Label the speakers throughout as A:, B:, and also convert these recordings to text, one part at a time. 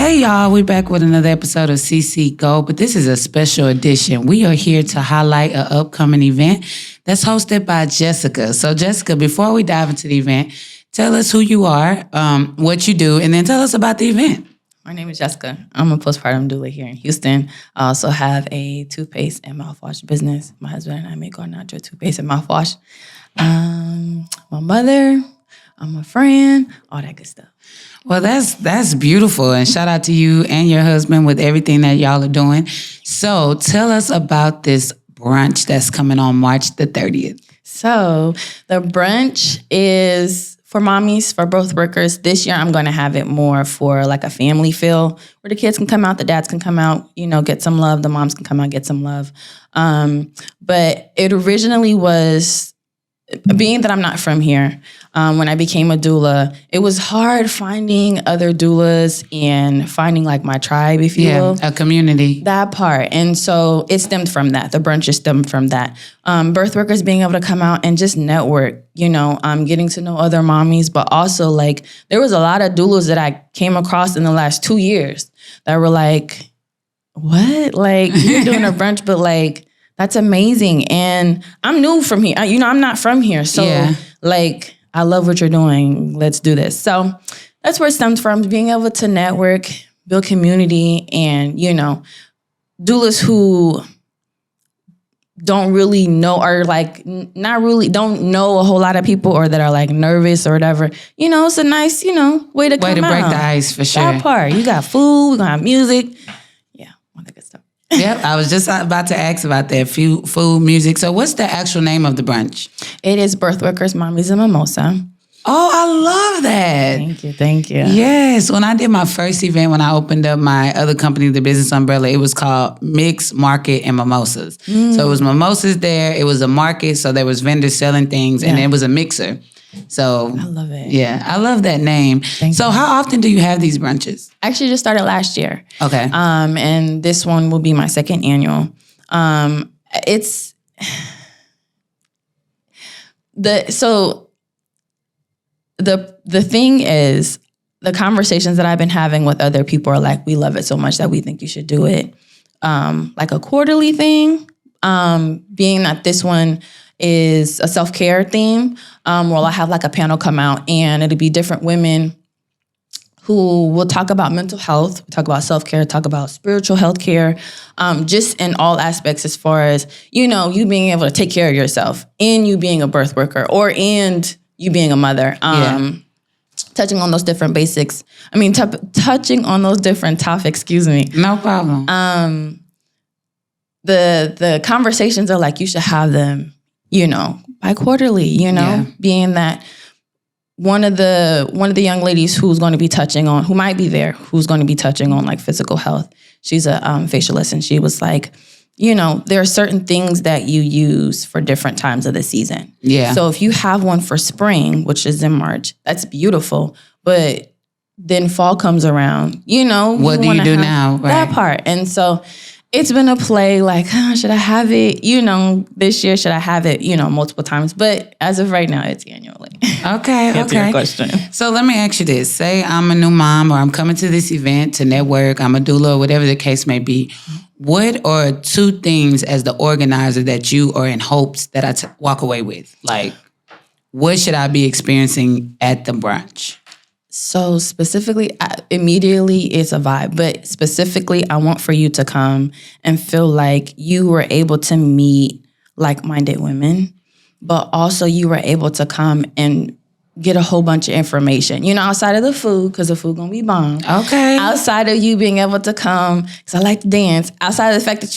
A: Hey y'all, we're back with another episode of CCGO, but this is a special edition. We are here to highlight an upcoming event that's hosted by Jessica. So Jessica, before we dive into the event, tell us who you are, what you do, and then tell us about the event.
B: My name is Jessica. I'm a postpartum doula here in Houston. I also have a toothpaste and mouthwash business. My husband and I make our natural toothpaste and mouthwash. My mother, I'm a friend, all that good stuff.
A: Well, that's beautiful. And shout out to you and your husband with everything that y'all are doing. So tell us about this brunch that's coming on March the 30th.
B: So the brunch is for mommies, for birth workers. This year, I'm going to have it more for like a family feel where the kids can come out, the dads can come out, get some love. The moms can come out, get some love. But it originally was, being that I'm not from here, when I became a doula, it was hard finding other doulas and finding like my tribe, if you will.
A: A community.
B: That part. And so it stemmed from that. The brunch is stemmed from that. Birth workers being able to come out and just network, getting to know other mommies, but also like there was a lot of doulas that I came across in the last 2 years that were like, what? Like you're doing a brunch, but like, that's amazing. And I'm new from here. I'm not from here. So I love what you're doing. Let's do this. So that's where it stems from, being able to network, build community, and, doulas who don't really know or like don't know a whole lot of people or that are like nervous or whatever. It's a nice, way to come out.
A: Way to break the ice for sure.
B: That part. You got food. We're going to have music. Yeah, all that good stuff.
A: Yep, I was just about to ask about that, food, music. So what's the actual name of the brunch?
B: It is Birth Workers, Mommies, and Mimosa.
A: Oh, I love that.
B: Thank you.
A: Yes, when I did my first event, when I opened up my other company, the Business Umbrella, it was called Mix, Market, and Mimosas. So it was mimosas there, it was a market, so there was vendors selling things, and it was a mixer. So
B: I love it.
A: Yeah, I love that name.
B: Thank you.
A: How often do you have these brunches?
B: I actually just started last year.
A: Okay.
B: And this one will be my second annual. It's the thing is, the conversations that I've been having with other people are like, we love it so much that we think you should do it like a quarterly thing. Being that this one is a self-care theme, where I'll have like a panel come out and it'll be different women who will talk about mental health, talk about self-care, talk about spiritual health care, just in all aspects as far as, you being able to take care of yourself and you being a birth worker and you being a mother. Touching on those different basics. Touching on those different topics, excuse me.
A: No problem.
B: The conversations are like, you should have them, bi-quarterly, being that one of the young ladies who's going to be touching on, who might be there, who's going to be touching on like physical health. She's a facialist, and she was like, there are certain things that you use for different times of the season.
A: Yeah.
B: So if you have one for spring, which is in March, that's beautiful. But then fall comes around,
A: What do you do now? Right.
B: That part. And so it's been a play like, should I have it, this year? Should I have it, multiple times? But as of right now, it's annually.
A: Okay.
B: Answer your question.
A: So let me ask you this. Say I'm a new mom, or I'm coming to this event to network, I'm a doula, or whatever the case may be. What are two things as the organizer that you are in hopes that I walk away with? Like, what should I be experiencing at the brunch?
B: So specifically, immediately it's a vibe. But specifically, I want for you to come and feel like you were able to meet like-minded women, but also you were able to come and get a whole bunch of information, outside of the food, because the food going to be bomb.
A: Okay.
B: Outside of you being able to come, because I like to dance, outside of the fact that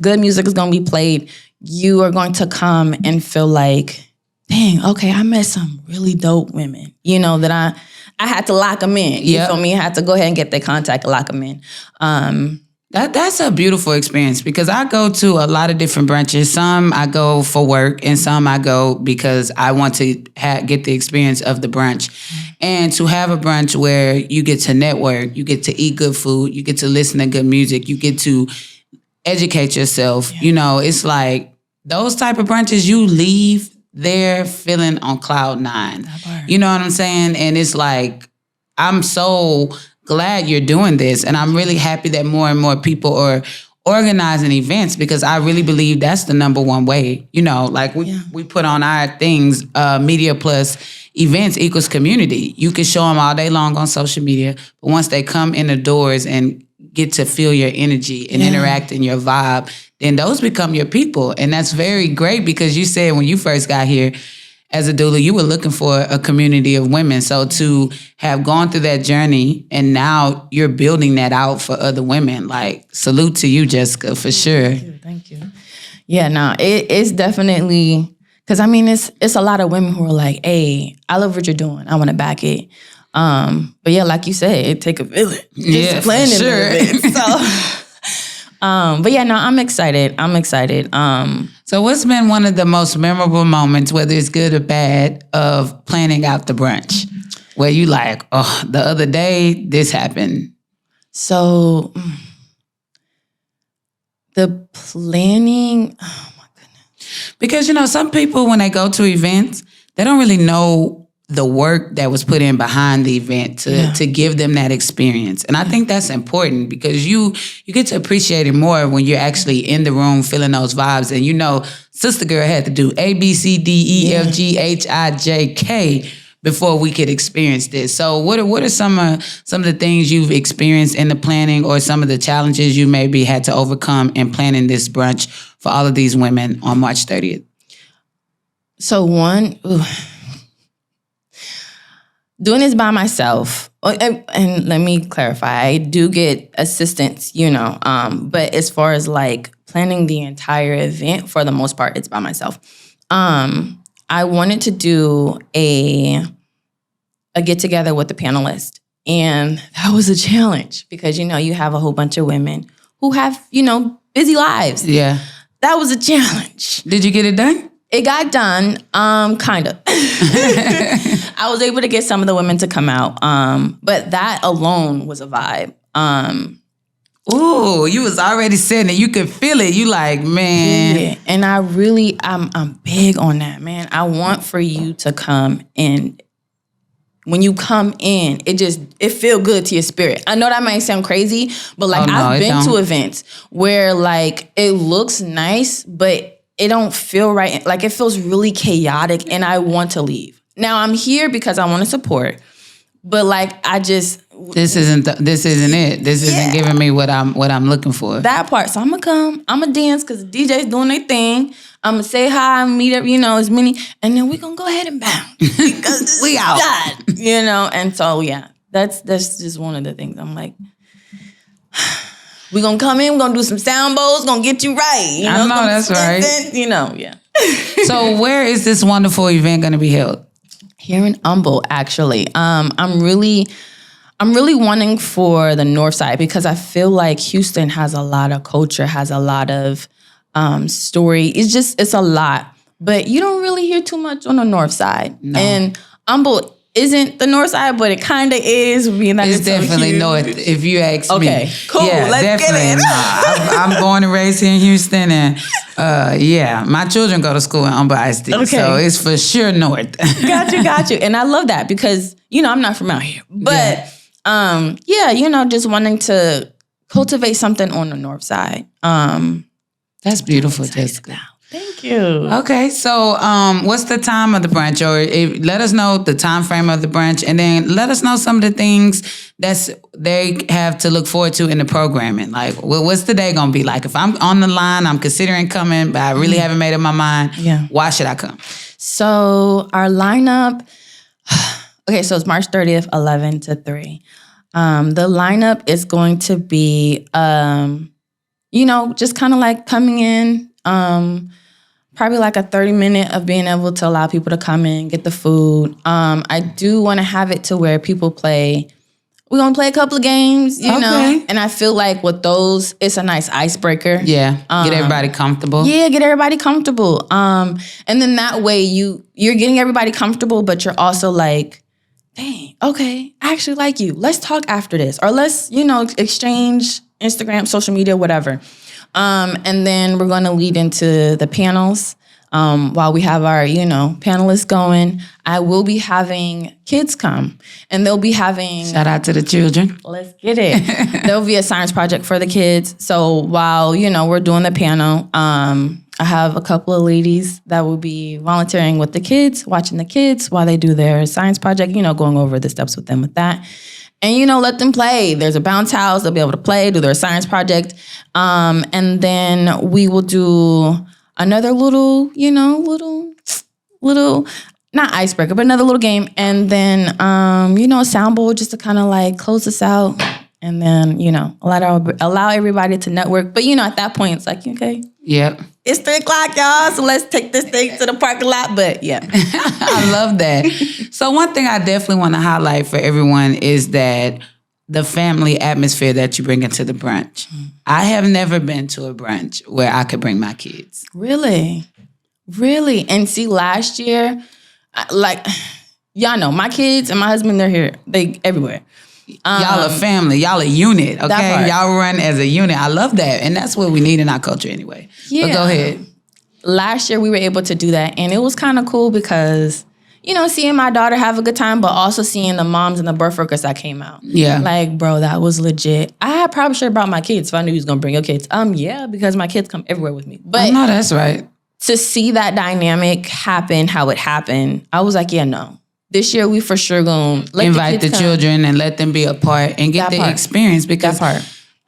B: good music is going to be played, you are going to come and feel like, dang, okay, I met some really dope women, that I had to lock them in. You feel me? I had to go ahead and get their contact and lock them in.
A: That's a beautiful experience, because I go to a lot of different brunches. Some I go for work, and some I go because I want to get the experience of the brunch. And to have a brunch where you get to network, you get to eat good food, you get to listen to good music, you get to educate yourself. It's like those type of brunches, you leave there feeling on cloud 9. You know what I'm saying? And it's like, I'm so glad you're doing this. And I'm really happy that more and more people are organizing events, because I really believe that's the number one way. You know, like we put on our things, media plus events equals community. You can show them all day long on social media, but once they come in the doors and get to feel your energy and interact in your vibe, then those become your people. And that's very great, because you said when you first got here as a doula, you were looking for a community of women. So to have gone through that journey and now you're building that out for other women, like, salute to you, Jessica, for sure.
B: Thank you. Yeah, no, it's definitely, because I mean, it's a lot of women who are like, hey, I love what you're doing. I want to back it. But yeah, like you said, it take a village.
A: Yeah, for sure.
B: But yeah, no, I'm excited.
A: So what's been one of the most memorable moments, whether it's good or bad, of planning out the brunch? Where you like, oh, the other day, this happened.
B: So the planning, oh my goodness.
A: Because, you know, some people, when they go to events, they don't really know the work that was put in behind the event to give them that experience. And I think that's important, because you get to appreciate it more when you're actually in the room feeling those vibes. And you know, Sister Girl had to do A, B, C, D, E, F, G, H, I, J, K before we could experience this. So what are some of the things you've experienced in the planning, or some of the challenges you maybe had to overcome in planning this brunch for all of these women on March 30th?
B: So doing this by myself, and let me clarify, I do get assistance, you know, but as far as like planning the entire event, for the most part, it's by myself. I wanted to do a get together with the panelists, and that was a challenge, because, you know, you have a whole bunch of women who have, you know, busy lives.
A: Yeah.
B: That was a challenge.
A: Did you get it done?
B: It got done, kind of. I was able to get some of the women to come out, but that alone was a vibe.
A: Ooh, you was already saying that you could feel it. You like, man.
B: Yeah, and I'm big on that, man. I want for you to come in. When you come in, it feel good to your spirit. I know that might sound crazy, but like, I've been to events where like it looks nice, but it don't feel right. Like, it feels really chaotic, and I want to leave. Now I'm here because I want to support, but like, this isn't it. This isn't giving me what I'm looking for. That part. So I'm gonna come. I'm gonna dance because the DJ's doing their thing. I'm gonna say hi, meet up, you know, as many, and then we gonna go ahead and bounce because
A: we out.
B: God, you know. And so yeah, that's just one of the things. I'm like, we gonna come in, we're gonna do some sound bowls, gonna get you right. You know,
A: I know that's right.
B: You know, yeah.
A: So where is this wonderful event gonna be held?
B: Here in Humble, actually. I'm really wanting for the North Side, because I feel like Houston has a lot of culture, has a lot of story. It's a lot, but you don't really hear too much on the North Side. No. And Humble isn't the North Side, but it kind of is. Being that
A: it's definitely so North, if you ask me.
B: Okay, cool.
A: Yeah,
B: let's
A: definitely.
B: Get it.
A: Nah, I'm born and raised here in Houston, and yeah, my children go to school in Humble ISD, so it's for sure North.
B: Got you. And I love that, because, you know, I'm not from out here, but yeah, you know, just wanting to cultivate something on the North Side.
A: That's beautiful, Jessica.
B: Thank you.
A: Okay, so what's the time of the brunch? Or let us know the time frame of the brunch, and then let us know some of the things they have to look forward to in the programming. Like, what's the day gonna be like? If I'm on the line, I'm considering coming, but I really haven't made up my mind. Yeah. Why should I come?
B: So our lineup, okay, so it's March 30th, 11 to 3. The lineup is going to be, you know, just kind of like coming in, probably like a 30-minute of being able to allow people to come in, get the food. I do want to have it to where people play. We're going to play a couple of games, you know, and I feel like with those, it's a nice icebreaker.
A: Yeah, get everybody comfortable.
B: Yeah, get everybody comfortable. And then that way you're getting everybody comfortable, but you're also like, dang, okay, I actually like you. Let's talk after this. Or let's, you know, exchange Instagram, social media, whatever. And then we're going to lead into the panels. while we have our, panelists going, I will be having kids come, and they'll be having...
A: Shout out to the children.
B: Let's get it. There'll be a science project for the kids. So while, we're doing the panel, I have a couple of ladies that will be volunteering with the kids, watching the kids while they do their science project, going over the steps with them with that. And, let them play. There's a bounce house. They'll be able to play, do their science project. And then we will do another little, not icebreaker, but another little game. And then, a sound bowl just to kind of like close us out. And then, allow everybody to network. But, at that point, it's like, okay.
A: Yep.
B: It's 3:00, y'all, so let's take this thing to the parking lot. But, yeah.
A: I love that. So one thing I definitely want to highlight for everyone is that the family atmosphere that you bring into the brunch. I have never been to a brunch where I could bring my kids.
B: Really? And see, last year, y'all know, my kids and my husband, they're here. They everywhere.
A: Y'all a family. Y'all a unit, okay? Y'all run as a unit. I love that. And that's what we need in our culture anyway. Yeah. But go ahead.
B: Last year, we were able to do that. And it was kind of cool because, seeing my daughter have a good time, but also seeing the moms and the birth workers that came out.
A: Yeah.
B: Like, bro, that was legit. I probably should have brought my kids if I knew you was going to bring your kids. Yeah, because my kids come everywhere with me. But
A: no, that's right.
B: To see that dynamic happen, how it happened, I was like, yeah, no. This year, we for sure going to
A: invite the children and let them be a part and get the experience, because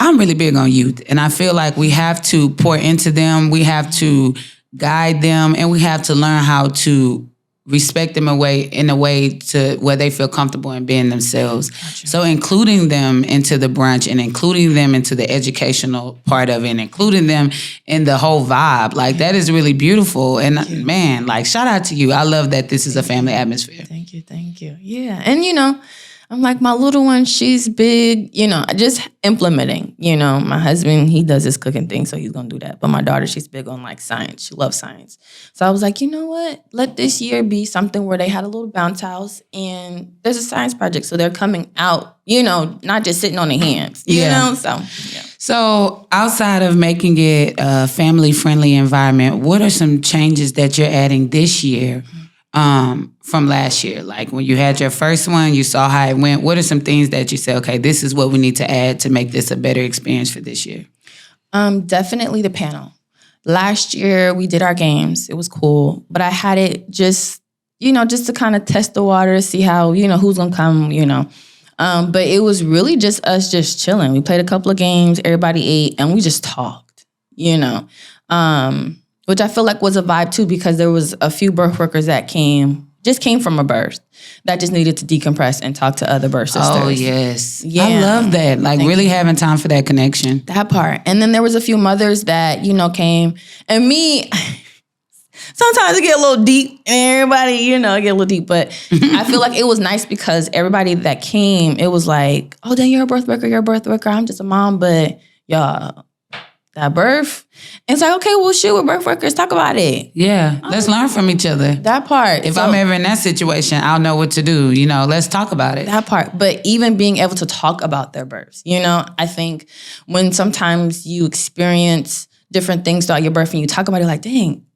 A: I'm really big on youth. And I feel like we have to pour into them. We have to guide them, and we have to learn how to respect them in a way to where they feel comfortable in being themselves. Gotcha. So including them into the brunch and including them into the educational part of it and including them in the whole vibe, like that is really beautiful. And man, like shout out to you. I love that this is a family atmosphere.
B: Thank you. Yeah. And I'm like, my little one, she's big, just implementing, my husband, he does this cooking thing, so he's going to do that. But my daughter, she's big on like science. She loves science. So I was like, you know what? Let this year be something where they had a little bounce house and there's a science project. So they're coming out, not just sitting on their hands, you know? So, yeah.
A: So outside of making it a family-friendly environment, what are some changes that you're adding this year from last year? Like when you had your first one, you saw how it went. What are some things that you said, okay, this is what we need to add to make this a better experience for this year?
B: Definitely the panel. Last year we did our games. It was cool, but I had it just to kind of test the water, see how, who's going to come, but it was really just us just chilling. We played a couple of games, everybody ate, and we just talked, which I feel like was a vibe too, because there was a few birth workers that came from a birth that just needed to decompress and talk to other birth sisters. Oh, yes. Yeah.
A: I love that. Like really having time for that connection.
B: That part. And then there was a few mothers that, came. And me, sometimes it get a little deep and everybody, get a little deep. But I feel like it was nice because everybody that came, it was like, oh, then you're a birth worker. I'm just a mom. But y'all, that birth. And it's like, okay, well, shoot, we're birth workers. Talk about it.
A: Yeah, let's learn from each other.
B: That part.
A: If I'm ever in that situation, I'll know what to do. Let's talk about it.
B: That part. But even being able to talk about their births, I think when sometimes you experience different things throughout your birth and you talk about it like, dang,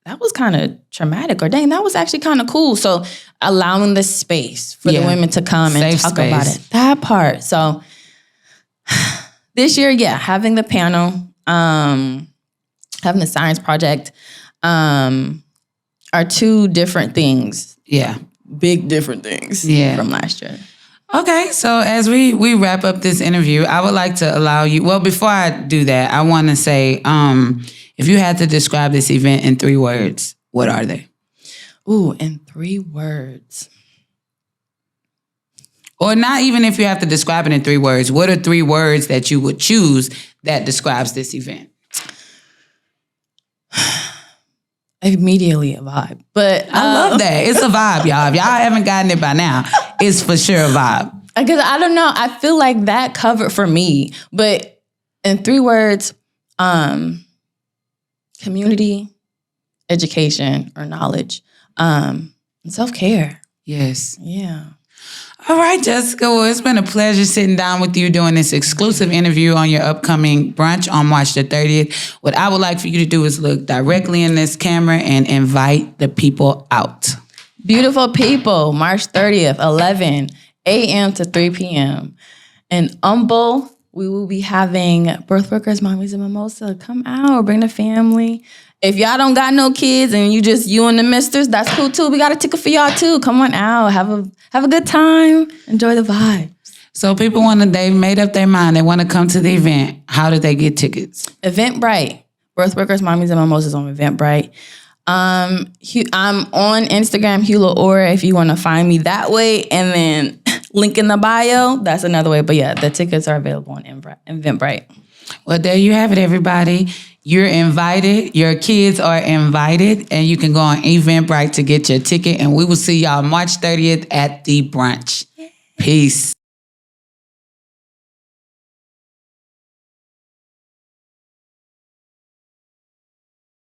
B: that was kind of traumatic, or dang, that was actually kind of cool. So allowing the space for the women to come and talk about it. That part. So this year, having the panel, having the science project, are two different things.
A: Yeah.
B: Big different things from last year.
A: Okay, so as we wrap up this interview, I would like to allow you, well, before I do that, I want to say, if you had to describe this event in 3 words, what are they?
B: Ooh, in 3 words.
A: Or not even if you have to describe it in 3 words. What are 3 words that you would choose that describes this event?
B: Immediately a vibe. But
A: I love that. It's a vibe, y'all. If y'all haven't gotten it by now, it's for sure a vibe.
B: Because I don't know. I feel like that covered for me. But in 3 words, community, education, or knowledge, and self-care.
A: Yes.
B: Yeah.
A: All right, Jessica. Well, it's been a pleasure sitting down with you doing this exclusive interview on your upcoming brunch on March the 30th. What I would like for you to do is look directly in this camera and invite the people out.
B: Beautiful people, March 30th, 11 a.m. to 3 p.m. In Humble, we will be having birth workers, mommies, and mimosa. Come out, bring the family. If y'all don't got no kids and you and the misters, that's cool too. We got a ticket for y'all too. Come on out, have a good time, enjoy the vibe.
A: So people they've made up their mind. They want to come to the event. How do they get tickets?
B: Eventbrite, birth workers, mommies, and mimosas on Eventbrite. I'm on Instagram, Hula Aura, if you want to find me that way, and then link in the bio. That's another way. But yeah, the tickets are available on Eventbrite.
A: Well, there you have it, everybody. You're invited. Your kids are invited, and you can go on Eventbrite to get your ticket. And we will see y'all March 30th at the brunch. Peace.